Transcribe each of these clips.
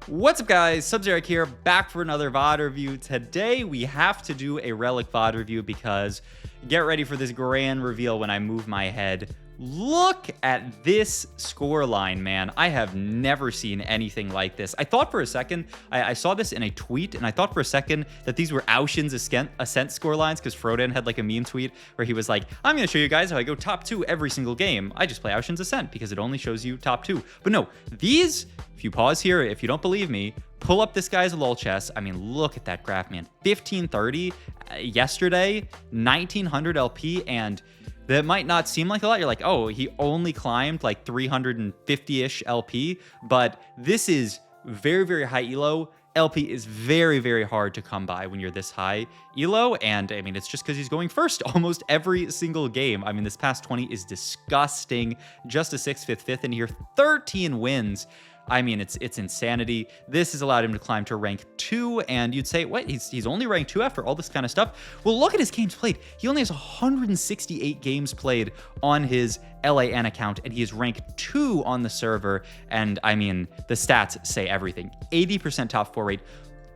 What's up, guys? Sub-Zero here, back for another VOD review. Today, we have to do a Relic VOD review because get ready for this grand reveal when I move my head. Look at this score line, man. I have never seen anything like this. I thought for a second, I saw this in a tweet, and I thought for a second that these were Aushin's Ascent score lines, because Frodan had like a meme tweet where he was like, I'm going to show you guys how I go top 2 every single game. I just play Aushin's Ascent because it only shows you top 2. But no, these, if you pause here, if you don't believe me, pull up this guy's lol chest. I mean, look at that graph, man. 1530 yesterday, 1900 LP, and that might not seem like a lot. You're like, oh, he only climbed like 350-ish LP, but this is very, very high elo. LP is very, very hard to come by when you're this high elo, and I mean, it's just because he's going first almost every single game. I mean, this past 20 is disgusting. Just a 6th, 5th, 5th in here, 13 wins. I mean, it's insanity. This has allowed him to climb to rank 2, and you'd say, what? He's only rank 2 after all this kind of stuff? Well, look at his games played. He only has 168 games played on his LAN account, and he is ranked 2 on the server. And I mean, the stats say everything. 80% top 4 rate,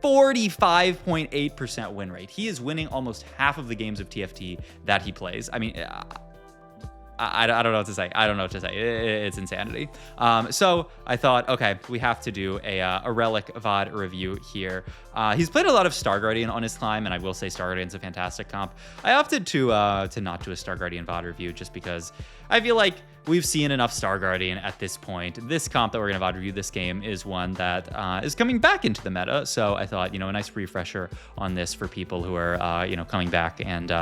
45.8% win rate. He is winning almost half of the games of TFT that he plays. I mean, I don't know what to say. I don't know what to say. It's insanity. So I thought, okay, we have to do a Relic VOD review here. He's played a lot of Star Guardian on his climb, and I will say Star Guardian's a fantastic comp. I opted to not do a Star Guardian VOD review just because I feel like we've seen enough Star Guardian at this point. This comp that we're going to VOD review this game is one that is coming back into the meta. So I thought, you know, a nice refresher on this for people who are, you know, coming back, and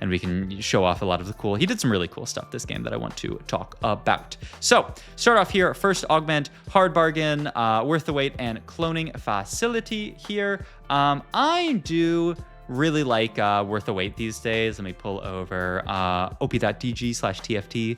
we can show off a lot of the cool. He did some really cool stuff this game that I want to talk about. So start off here. First augment, hard bargain, worth the wait, and cloning facility here. I do really like worth the wait these days. Let me pull over op.dg/TFT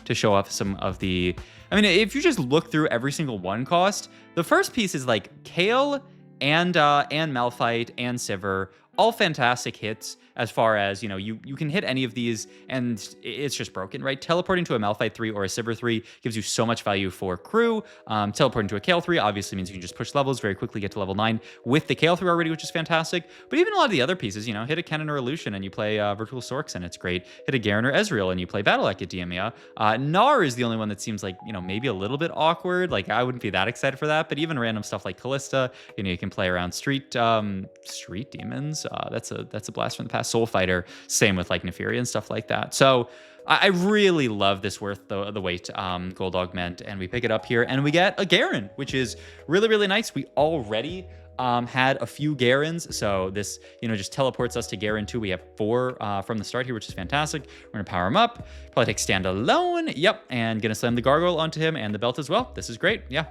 to show off some of the, I mean, if you just look through every single one cost, the first piece is like Kale and Malphite and Sivir, all fantastic hits. As far as, you know, you can hit any of these and it's just broken, right? Teleporting to a Malphite 3 or a Sivir 3 gives you so much value for crew. Teleporting to a Kale 3 obviously means you can just push levels very quickly, get to level 9 with the Kale 3 already, which is fantastic. But even a lot of the other pieces, you know, hit a Kennen or a Lucian and you play Virtual Sorks and it's great. Hit a Garen or Ezreal and you play Battle Academia. Gnar is the only one that seems like, you know, maybe a little bit awkward. Like, I wouldn't be that excited for that, but even random stuff like Callista, you know, you can play around street demons. That's a blast from the past. Soul Fighter, same with like Nefiria and stuff like that. So I really love this worth the wait gold augment, and we pick it up here and we get a Garen, which is really, really nice. We already had a few Garens, so this, you know, just teleports us to Garen 2. We have 4 from the start here, which is fantastic. We're gonna power him up, probably take standalone, yep, and gonna slam the gargoyle onto him and the belt as well. This is great, yeah.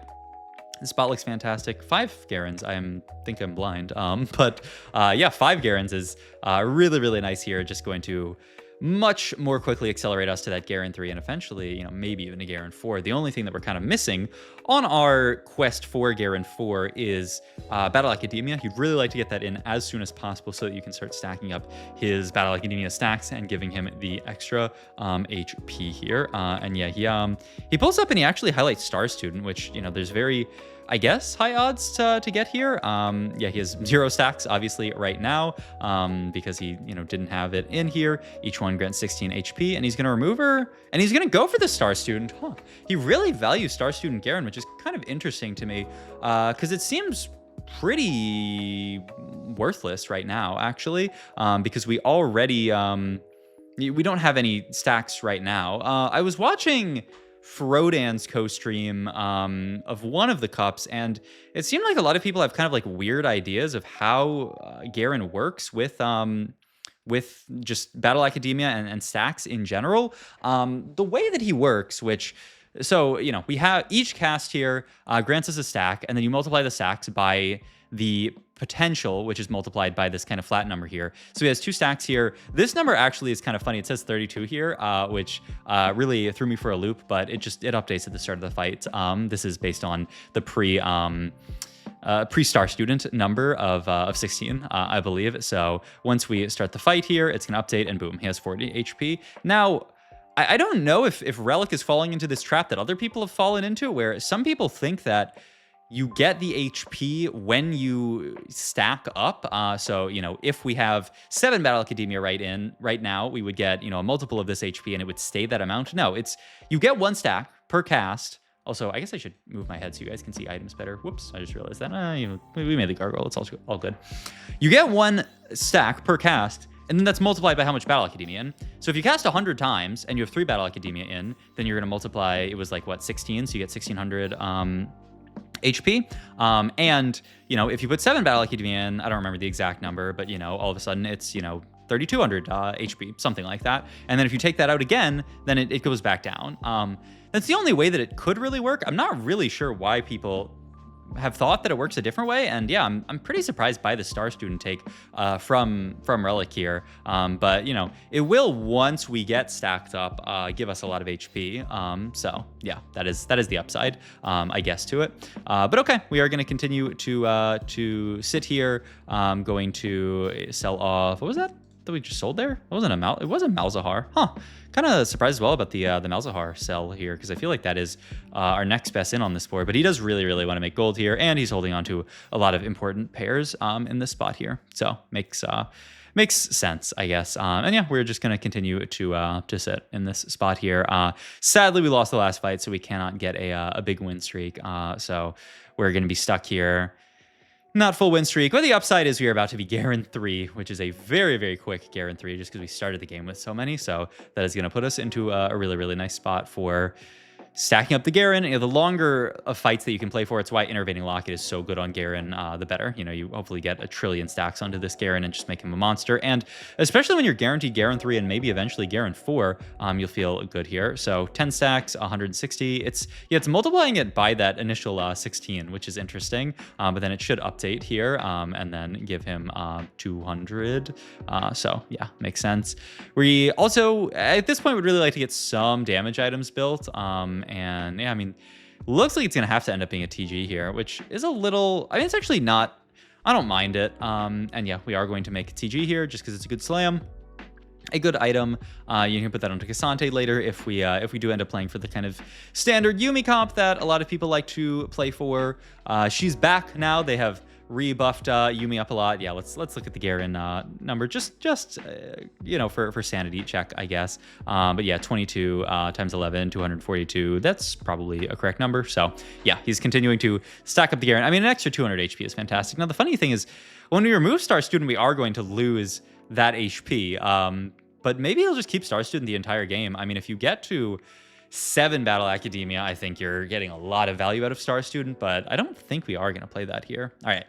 The spot looks fantastic. 5 Garens. I think I'm blind. But yeah, 5 Garens is really, really nice here. Just going to much more quickly accelerate us to that Garen 3 and eventually, you know, maybe even a Garen 4. The only thing that we're kind of missing on our quest for Garen 4 is Battle Academia. You'd really like to get that in as soon as possible so that you can start stacking up his Battle Academia stacks and giving him the extra HP here. And yeah, he pulls up and he actually highlights Star Student, which, you know, there's very, I guess, high odds to get here. Yeah, he has 0 stacks, obviously, right now, because he, you know, didn't have it in here. Each one grants 16 HP, and he's going to remove her, and he's going to go for the Star Student. Huh. He really values Star Student Garen, which is kind of interesting to me, because it seems pretty worthless right now, actually, because we already, we don't have any stacks right now. I was watching Frodan's co-stream of one of the cups, and it seemed like a lot of people have kind of like weird ideas of how Garen works with just Battle Academia and stacks in general. The way that he works, which, so, you know, we have each cast here grants us a stack, and then you multiply the stacks by the potential, which is multiplied by this kind of flat number here. So he has 2 stacks here. This number actually is kind of funny. It says 32 here, which really threw me for a loop, but it updates at the start of the fight. This is based on the pre-Star Student number of 16, I believe. So once we start the fight here, it's going to update, and boom, he has 40 HP. Now, I don't know if Relic is falling into this trap that other people have fallen into, where some people think that you get the HP when you stack up. So, you know, if we have 7 Battle Academia right now, we would get, you know, a multiple of this HP and it would stay that amount. No, it's, you get 1 stack per cast. Also, I guess I should move my head so you guys can see items better. Whoops, I just realized that. You know, we made the gargoyle. It's all good. You get 1 stack per cast, and then that's multiplied by how much Battle Academia in. So if you cast 100 times and you have 3 Battle Academia in, then you're going to multiply, it was like, what, 16? So you get 1600 HP. And, you know, if you put 7 Battle Academia in, I don't remember the exact number, but, you know, all of a sudden it's, you know, 3200 HP, something like that. And then if you take that out again, then it goes back down. That's the only way that it could really work. I'm not really sure why people have thought that it works a different way, and yeah, I'm pretty surprised by the Star Student take from Relic here. But you know, it will, once we get stacked up, give us a lot of HP. So yeah, that is the upside, I guess, to it. But okay, we are going to continue to sit here. Going to sell off. What was that we just sold there? It wasn't Malzahar, huh? Kind of surprised as well about the Malzahar sell here, because I feel like that is our next best in on this board. But he does really, really want to make gold here, and he's holding on to a lot of important pairs in this spot here. So makes sense, I guess. And yeah, we're just going to continue to sit in this spot here. Sadly, we lost the last fight, so we cannot get a big win streak. So we're going to be stuck here. Not full win streak, but the upside is we are about to be Garen 3, which is a very, very quick Garen 3, just because we started the game with so many. So that is going to put us into a really, really nice spot for stacking up the Garen. You know, the longer of fights that you can play for, it's why Innervating Locket is so good on Garen, the better. You know, you hopefully get 1 trillion stacks onto this Garen and just make him a monster. And especially when you're guaranteed Garen 3 and maybe eventually Garen 4, you'll feel good here. So 10 stacks, 160. It's multiplying it by that initial 16, which is interesting. But then it should update here and then give him 200. So yeah, makes sense. We also, at this point, would really like to get some damage items built. And yeah, I mean, looks like it's going to have to end up being a TG here, which is a little, I mean, it's actually not, I don't mind it. And yeah, we are going to make a TG here just because it's a good slam, a good item. You can put that onto Cassante later if we do end up playing for the kind of standard Yuumi comp that a lot of people like to play for. She's back now. They have rebuffed Yuumi up a lot. Yeah, let's look at the Garen number just you know, for sanity check, I guess. But yeah, 22 times 11, 242. That's probably a correct number. So yeah, he's continuing to stack up the Garen. I mean, an extra 200 HP is fantastic. Now the funny thing is, when we remove Star Student, we are going to lose that HP. But maybe he'll just keep Star Student the entire game. I mean, if you get to 7 Battle Academia, I think you're getting a lot of value out of Star Student, but I don't think we are going to play that here. All right.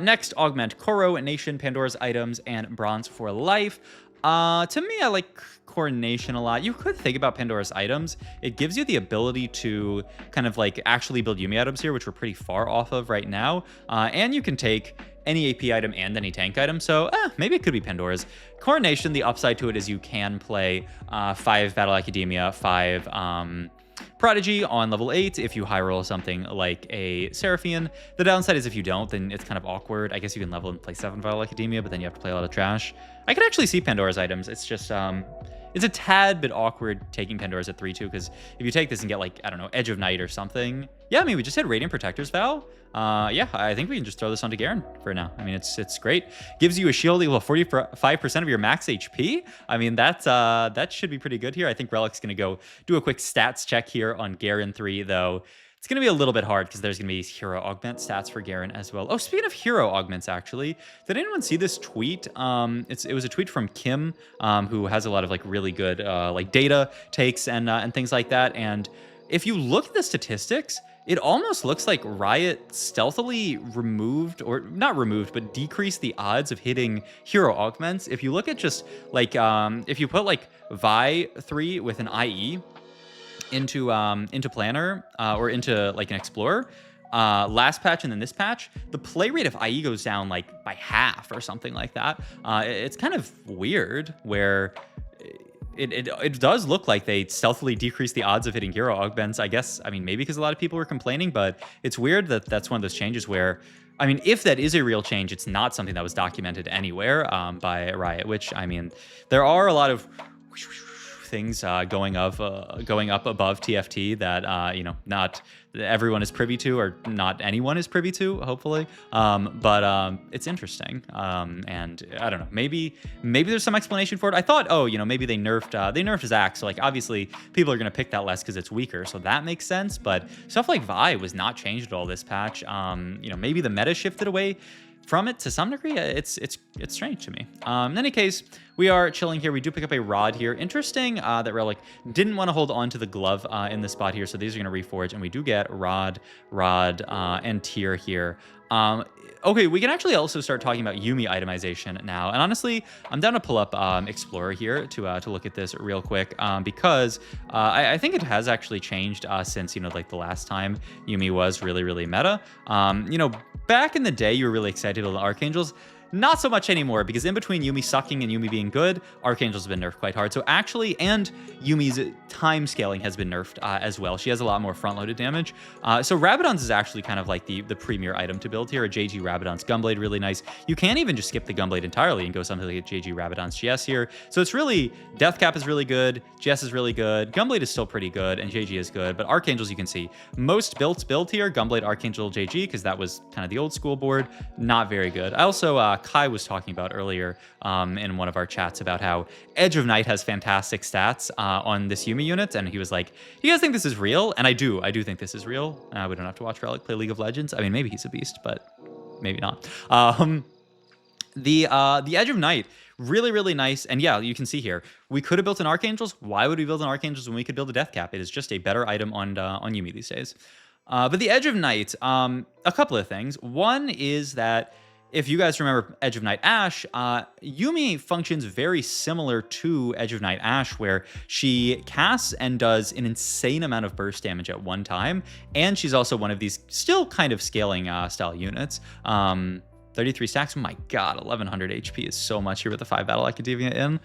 Next, augment Coronation, Pandora's items, and bronze for life. To me, I like Coronation a lot. You could think about Pandora's items. It gives you the ability to kind of like actually build Yuumi items here, which we're pretty far off of right now. And you can take any AP item and any tank item. So maybe it could be Pandora's. Coronation, the upside to it is you can play 5 Battle Academia, 5 Prodigy on level 8 if you high roll something like a Seraphian. The downside is if you don't, then it's kind of awkward. I guess you can level and play 7 Battle Academia, but then you have to play a lot of trash. I could actually see Pandora's items. It's just, it's a tad bit awkward taking Pandora's at 3-2, because if you take this and get like, I don't know, Edge of Night or something. Yeah, I mean, we just hit Radiant Protector's Vow. Yeah, I think we can just throw this onto Garen for now. I mean, it's great. Gives you a shield equal to 45% of your max HP. I mean, that should be pretty good here. I think Relic's going to go do a quick stats check here on Garen 3, though. It's going to be a little bit hard because there's going to be hero augment stats for Garen as well. Oh, speaking of hero augments, actually, did anyone see this tweet? It was a tweet from Kim, who has a lot of like really good like data takes and things like that. And if you look at the statistics, it almost looks like Riot stealthily removed, or not removed, but decreased the odds of hitting hero augments. If you look at just like, if you put like Vi 3 with an IE into Planner or into like an Explorer, last patch and then this patch, the play rate of IE goes down like by half or something like that. It's kind of weird where it does look like they stealthily decrease the odds of hitting hero augments. I guess, I mean, maybe because a lot of people were complaining, but it's weird that that's one of those changes where, I mean, if that is a real change, it's not something that was documented anywhere by Riot, which, I mean, there are a lot of things going up above TFT that you know, not everyone is privy to, or not anyone is privy to, hopefully. But it's interesting. And I don't know, maybe there's some explanation for it. I thought, oh, maybe they nerfed Zac, so like obviously people are gonna pick that less because it's weaker, so that makes sense. But stuff like Vi was not changed at all this patch. Maybe the meta shifted away from it to some degree. It's strange to me. In any case, we are chilling here. We do pick up a rod here. Interesting that Relic didn't want to hold on to the glove in the spot here, so these are going to reforge, and we do get rod, and tier here. Okay, we can actually also start talking about Yuumi itemization now. And honestly, I'm down to pull up Explorer here to look at this real quick because I think it has actually changed since, like the last time Yuumi was really, really meta. Back in the day, you were really excited to build Archangels. Not so much anymore, because in between Yuumi sucking and Yuumi being good, Archangel's been nerfed quite hard. So actually, and Yuumi's time scaling has been nerfed as well. She has a lot more front-loaded damage. So Rabadon's is actually kind of like the premier item to build here. A JG Rabadon's Gunblade, really nice. You can even just skip the Gunblade entirely and go something like a JG Rabadon's GS here. So it's really, Death Cap is really good, GS is really good, Gunblade is still pretty good, and JG is good. But Archangels, you can see, most built here, Gunblade, Archangel, JG, because that was kind of the old school board. Not very good. I also, Kai was talking about earlier in one of our chats about how Edge of Night has fantastic stats on this Yuumi unit, and he was like, "Do you guys think this is real?" And I do think this is real. We don't have to watch Relic play League of Legends. I mean, maybe he's a beast, but maybe not. The Edge of Night, really, really nice. And yeah, you can see here, we could have built an Archangels. Why would we build an Archangels when we could build a Death Cap? It is just a better item on Yuumi these days. But the Edge of Night, a couple of things. One is that if you guys remember Edge of Night Ashe, Yuumi functions very similar to Edge of Night Ashe, where she casts and does an insane amount of burst damage at one time, and she's also one of these still kind of scaling style units. 33 stacks, oh my god, 1100 HP is so much here with the 5 Battle Academia in.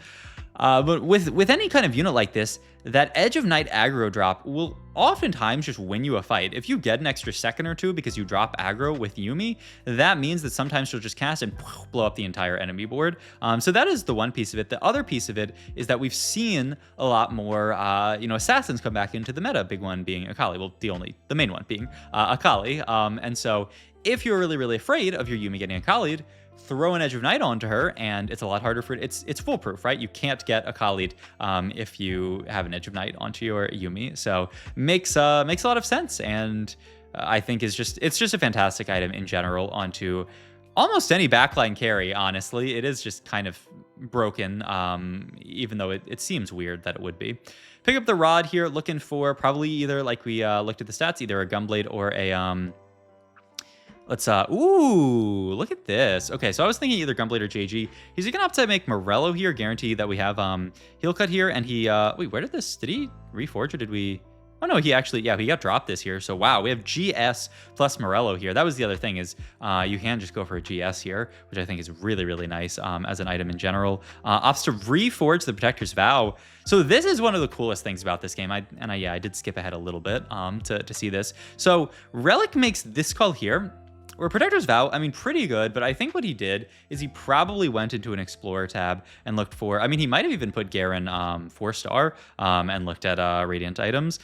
But with any kind of unit like this, that Edge of Night aggro drop will oftentimes just win you a fight. If you get an extra second or two because you drop aggro with Yuumi, that means that sometimes she'll just cast and blow up the entire enemy board. So that is the one piece of it. The other piece of it is that we've seen a lot more, assassins come back into the meta. Big one being Akali. Well, the main one being Akali. And so if you're really, really afraid of your Yuumi getting Akali'd, throw an Edge of Night onto her, and it's a lot harder for it. It's foolproof, right? You can't get Akali'd if you have an Edge of Night onto your Yuumi. So makes a lot of sense, and I think it's just a fantastic item in general onto almost any backline carry. Honestly, it is just kind of broken, even though it seems weird that it would be. Pick up the rod here, looking for probably either, like we looked at the stats, either a Gunblade or a ooh, look at this. Okay, so I was thinking either Gunblade or JG. He's gonna opt to make Morello here, guarantee that we have heal cut here, and he wait, where did he reforge, or did we? Oh no, he actually, yeah, he got dropped this here. So wow, we have GS plus Morello here. That was the other thing, is you can just go for a GS here, which I think is really, really nice as an item in general. Opts to reforge the Protector's Vow. So this is one of the coolest things about this game. I did skip ahead a little bit to see this. So Relic makes this call here, where Protector's Vow, I mean, pretty good, but I think what he did is he probably went into an Explorer tab and looked for, I mean, he might have even put Garen 4-star and looked at Radiant items,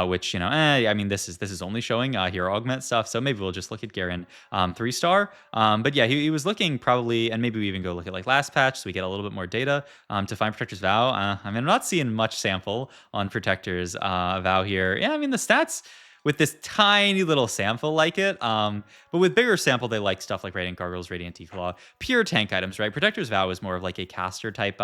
which, I mean, this is only showing hero augment stuff, so maybe we'll just look at Garen 3-star. But yeah, he was looking probably, and maybe we even go look at like last patch so we get a little bit more data to find Protector's Vow. I mean, I'm not seeing much sample on Protector's Vow here. Yeah, I mean, the stats with this tiny little sample like it. But with bigger sample, they like stuff like Radiant Gargoyles, Radiant Declaw, pure tank items, right? Protector's Vow is more of like a caster type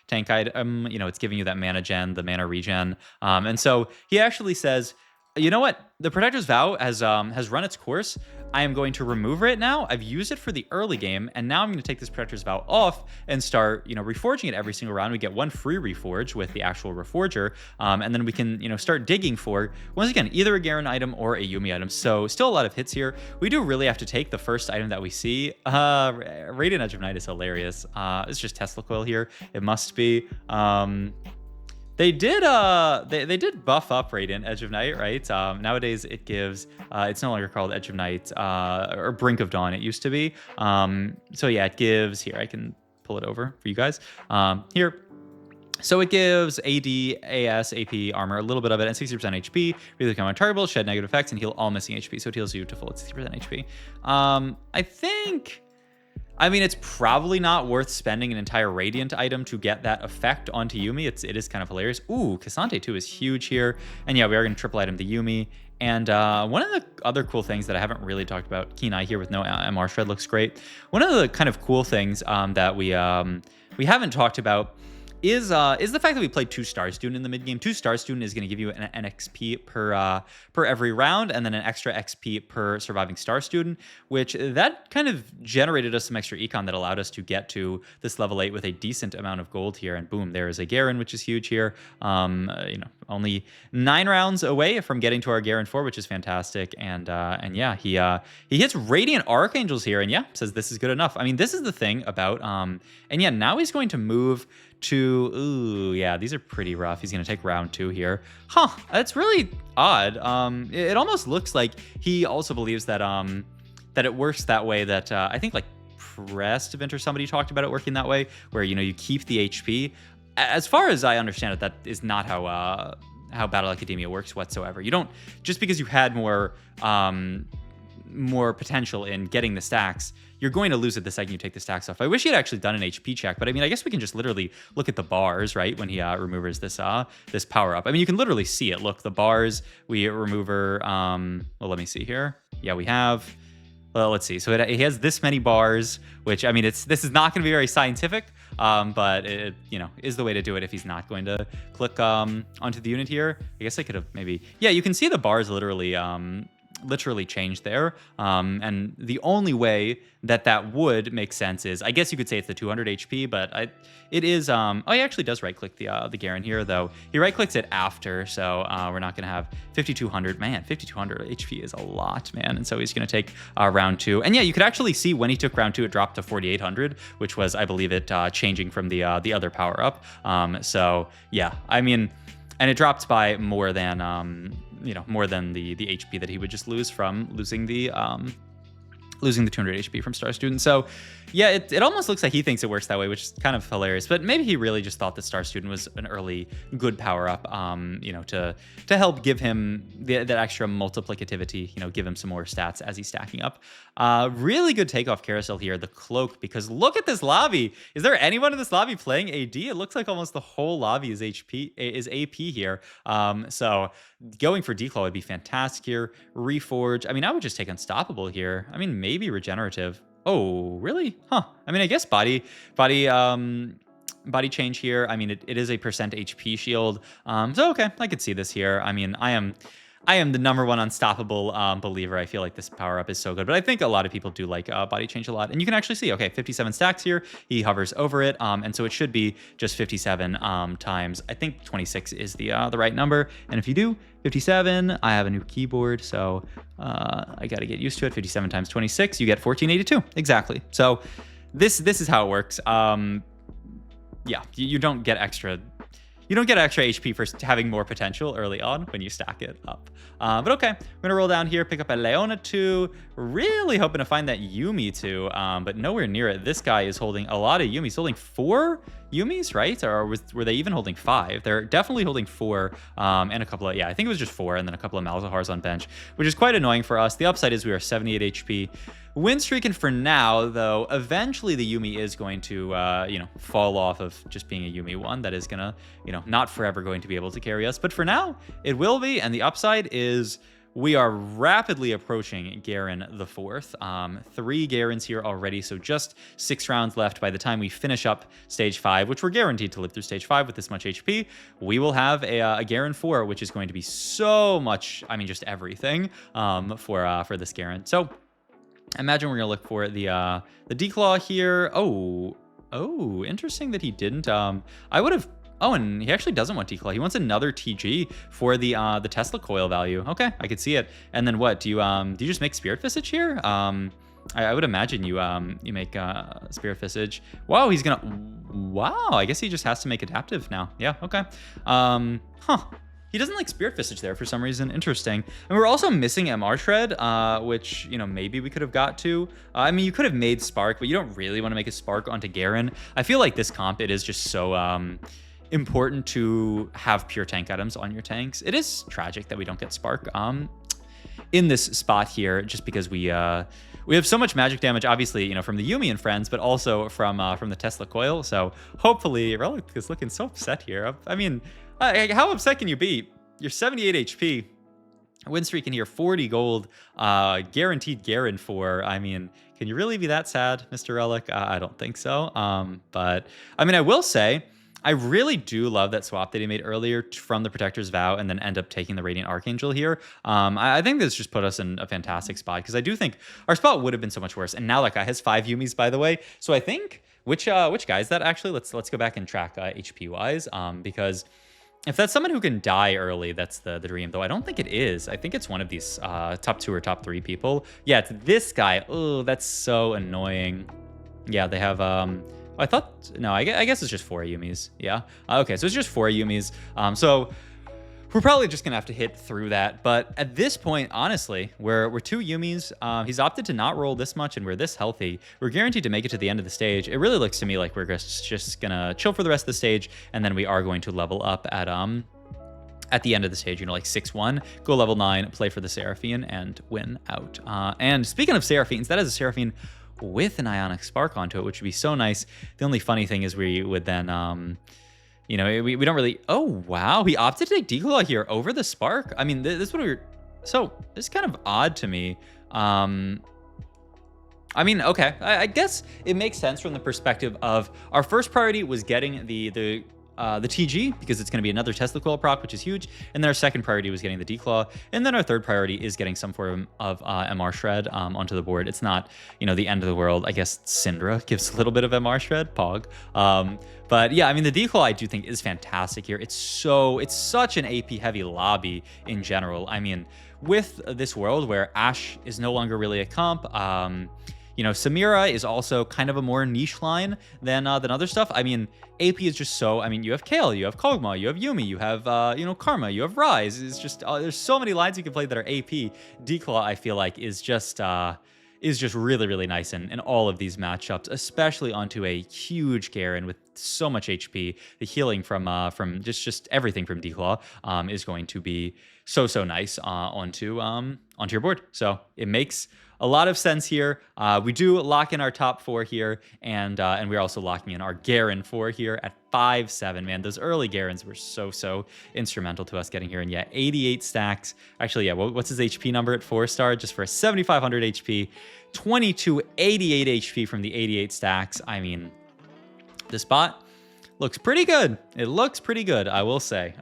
tank item. It's giving you that mana gen, the mana regen. And so he actually says, you know what? The Protector's Vow has run its course. I am going to remove it now. I've used it for the early game, and now I'm going to take this Protector's Vow off and start, reforging it every single round. We get one free reforge with the actual Reforger, and then we can, start digging for, once again, either a Garen item or a Yuumi item. So still a lot of hits here. We do really have to take the first item that we see. Radiant Edge of Night is hilarious. It's just Tesla Coil here. It must be. They did they did buff up Radiant Edge of Night, right? Nowadays it gives it's no longer called Edge of Night or Brink of Dawn, it used to be. So yeah, it gives, here I can pull it over for you guys. Here So it gives AD, AS, AP, armor, a little bit of it, and 60% HP. Really become untargetable, shed negative effects, and heal all missing HP. So it heals you to full at 60% HP. I think... I mean, it's probably not worth spending an entire Radiant item to get that effect onto Yuumi. It is kind of hilarious. Ooh, Cassante too is huge here. And yeah, we are going to triple item the Yuumi. And one of the other cool things that I haven't really talked about, Keen Eye here with no MR Shred looks great. One of the kind of cool things that we haven't talked about is the fact that we played 2 Star Student in the mid game. 2 Star Student is going to give you an XP per every round, and then an extra XP per surviving Star Student, which that kind of generated us some extra econ that allowed us to get to this level 8 with a decent amount of gold here. And boom, there is a Garen, which is huge here. Only 9 rounds away from getting to our Garen 4, which is fantastic. And yeah, he hits Radiant Archangels here, and yeah, says this is good enough. I mean, this is the thing about and yeah, now he's going to move to, ooh, yeah, these are pretty rough. He's going to take round 2 here. Huh, that's really odd. It almost looks like he also believes that that it works that way, that I think like Prestivent or somebody talked about it working that way, where, you know, you keep the HP. As far as I understand it, that is not how Battle Academia works whatsoever. You don't, just because you had more potential in getting the stacks, you're going to lose it the second you take the stacks off. I wish he had actually done an HP check, but I mean, I guess we can just literally look at the bars, right? When he removes this power up. I mean, you can literally see it. Look, the bars, we remover, well, let me see here. Yeah, we have, well, let's see. So it has this many bars, which, I mean, this is not going to be very scientific, but it, you know, is the way to do it if he's not going to click onto the unit here. I guess I could have maybe, yeah, you can see the bars literally changed there, and the only way that would make sense is, I guess you could say it's the 200 HP, but it is oh, he actually does right click the Garen here, though he right clicks it after, so we're not gonna have 5200. Man, 5200 HP is a lot, man. And so he's gonna take round 2, and yeah, you could actually see when he took round 2 it dropped to 4800, which was, I believe, it changing from the other power up. So yeah, I mean, and it dropped by more than more than the HP that he would just lose from losing the 200 HP from Star Student. So yeah, it almost looks like he thinks it works that way, which is kind of hilarious. But maybe he really just thought that Star Student was an early good power up, to help give him that extra multiplicativity, give him some more stats as he's stacking up. Really good takeoff carousel here, the cloak, because look at this lobby. Is there anyone in this lobby playing AD? It looks like almost the whole lobby is AP here. So going for Declaw would be fantastic here. Reforge. I mean, I would just take Unstoppable here. I mean, maybe Regenerative. Oh, really? Huh. I mean, I guess body change here. I mean, it is a % HP shield. So okay, I could see this here. I mean, I am the #1 Unstoppable believer. I feel like this power up is so good, but I think a lot of people do like body change a lot. And you can actually see, okay, 57 stacks here. He hovers over it, and so it should be just 57 times, I think 26 is the right number. And if you do 57, I have a new keyboard, so I got to get used to it. 57 times 26, you get 1482 exactly. So this is how it works. Yeah, you don't get extra. You don't get extra HP for having more potential early on when you stack it up. But okay, we're gonna roll down here, pick up a Leona 2, really hoping to find that Yuumi 2, but nowhere near it. This guy is holding a lot of Yuumis. He's holding 4 Yuumis, right? Or were they even holding 5? They're definitely holding 4, and a couple of, yeah, I think it was just 4, and then a couple of Malzahars on bench, which is quite annoying for us. The upside is we are 78 HP. Win streaking for now, though. Eventually the Yuumi is going to, fall off of just being a Yuumi 1. That is gonna, not forever going to be able to carry us. But for now, it will be. And the upside is we are rapidly approaching Garen the 4th. 3 Garens here already, so just 6 rounds left. By the time we finish up Stage 5, which we're guaranteed to live through Stage 5 with this much HP, we will have a Garen 4, which is going to be so much, I mean, just everything for this Garen. So I imagine we're gonna look for the Declaw here. Oh, interesting that he didn't. I would have. Oh, and he actually doesn't want Declaw. He wants another TG for the Tesla coil value. Okay, I could see it. And then what? Do you just make Spirit Visage here? I would imagine you make Spirit Visage. Wow, he's gonna. Wow, I guess he just has to make Adaptive now. Yeah. Okay. Huh. He doesn't like Spirit Visage there for some reason. Interesting. And we're also missing MR Shred, which, maybe we could have got to. I mean, you could have made Spark, but you don't really want to make a Spark onto Garen. I feel like this comp, it is just so, important to have pure tank items on your tanks. It is tragic that we don't get Spark in this spot here, just because we have so much magic damage, obviously, you know, from the Yuumi and friends, but also from the Tesla coil. So hopefully, Relic is looking so upset here. I mean, how upset can you be? You're 78 HP. Win streak in here, 40 gold, guaranteed Garen 4. I mean, can you really be that sad, Mr. Relic? I don't think so. But I mean, I will say, I really do love that swap that he made earlier from the Protector's Vow and then end up taking the Radiant Archangel here. I think this just put us in a fantastic spot, because I do think our spot would have been so much worse. And now that guy has 5 Yuumis, by the way. So I think, which guy is that actually? Let's go back and track HP wise, because if that's someone who can die early, that's the dream, though I don't think it is. I think it's one of these top 2 or top 3 people. Yeah, it's this guy. Oh, that's so annoying. Yeah, they have I thought, no, I guess it's just 4 Yuumis. Yeah. Okay, so it's just 4 Yuumis. So we're probably just gonna have to hit through that. But at this point, honestly, we're 2 Yuumis. He's opted to not roll this much, and we're this healthy. We're guaranteed to make it to the end of the stage. It really looks to me like we're just gonna chill for the rest of the stage, and then we are going to level up at the end of the stage, you know, like 6-1, go level 9, play for the Seraphine, and win out. And speaking of Seraphines, that is a Seraphine with an Ionic Spark onto it, which would be so nice. The only funny thing is we would then, you know, we don't really... Oh, wow. He opted to take Declaw here over the Spark. I mean, this is what we were... So, this is kind of odd to me. I mean, okay. I guess it makes sense from the perspective of our first priority was getting the TG, because it's going to be another Tesla Coil proc, which is huge. And then our second priority was getting the Declaw. And then our third priority is getting some form of MR Shred onto the board. It's not, you know, the end of the world. I guess Syndra gives a little bit of MR Shred, Pog. But yeah, I mean, the Declaw I do think is fantastic here. It's such an AP heavy lobby in general. I mean, with this world where Ashe is no longer really a comp, you know, Samira is also kind of a more niche line than other stuff. I mean, AP is just so... I mean, you have Kale, you have Kog'Maw, you have Yuumi, you have, you know, Karma, you have Ryze. It's just... there's so many lines you can play that are AP. Declaw, I feel like, is just really, really nice in all of these matchups, especially onto a huge Garen with so much HP. The healing from just everything from Declaw is going to be so nice onto your board. So it makes a lot of sense here. We do lock in our top 4 here, and we're also locking in our Garen 4 here at 5-7. Man, those early Garens were so instrumental to us getting here. And yeah, 88 stacks. Actually, yeah, what's his HP number at 4-star? Just for 7,500 HP, 2288 HP from the 88 stacks. I mean, this bot looks pretty good. It looks pretty good, I will say.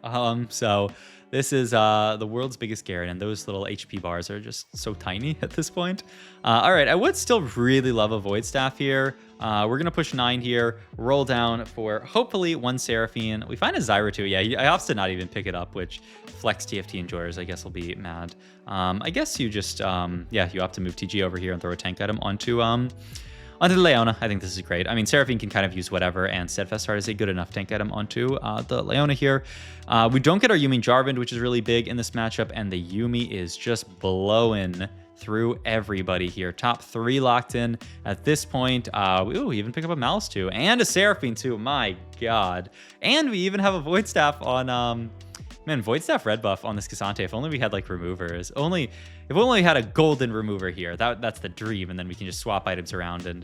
So this is the world's biggest Garen, and those little HP bars are just so tiny at this point. All right, I would still really love a Void Staff here. We're going to push 9 here, roll down for hopefully 1 Seraphine. We find a Zyra too. Yeah, I opted to not even pick it up, which Flex TFT enjoyers, I guess, will be mad. I guess you just, yeah, you opt to move TG over here and throw a tank item onto the Leona. I think this is great. I mean, Seraphine can kind of use whatever, and Steadfast Heart is a good enough tank item onto the Leona here. We don't get our Yuumi Jarvan, which is really big in this matchup, and the Yuumi is just blowing through everybody here. Top 3 locked in at this point. Ooh, we even pick up a Mouse too, and a Seraphine too. My God. And we even have a Void Staff on... Man, Void Staff red buff on this Cassante. If only we had like removers. If only we had a golden remover here. That's the dream, and then we can just swap items around and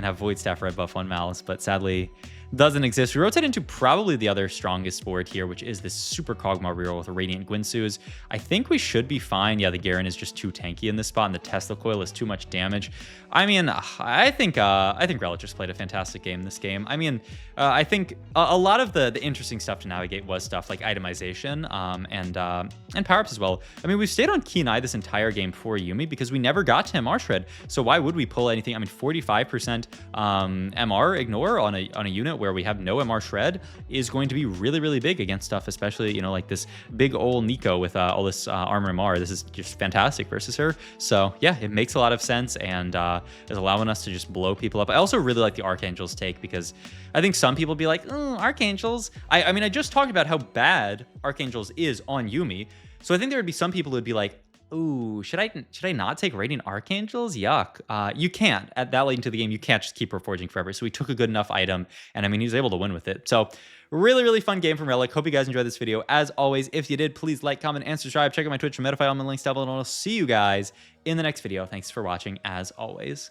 have Void Staff red buff on Malice. But sadly, doesn't exist. We rotate into probably the other strongest board here, which is this super Kog'Maw reroll with a Radiant Guinsoo's. I think we should be fine. Yeah, the Garen is just too tanky in this spot, and the Tesla Coil is too much damage. I mean, I think Relic just played a fantastic game this game. I mean, I think a lot of the interesting stuff to navigate was stuff like itemization and power-ups as well. I mean, we've stayed on Keen Eye this entire game for Yuumi because we never got to MR Shred. So why would we pull anything? I mean, 45% MR ignore on a unit where we have no MR Shred is going to be really, really big against stuff, especially, you know, like this big old Nico with all this armor MR. This is just fantastic versus her. So yeah, it makes a lot of sense and is allowing us to just blow people up. I also really like the Archangel's take because I think some people be like, oh, Archangels. I mean, I just talked about how bad Archangels is on Yuumi. So I think there would be some people who would be like, Ooh, should I not take Radiant Archangels? Yuck. You can't. At that late into the game, you can't just keep Reforging forever. So he took a good enough item, and I mean, he was able to win with it. So really, really fun game from Relic. Hope you guys enjoyed this video. As always, if you did, please like, comment, and subscribe. Check out my Twitch for Metafy. All my links down below, and I'll see you guys in the next video. Thanks for watching, as always.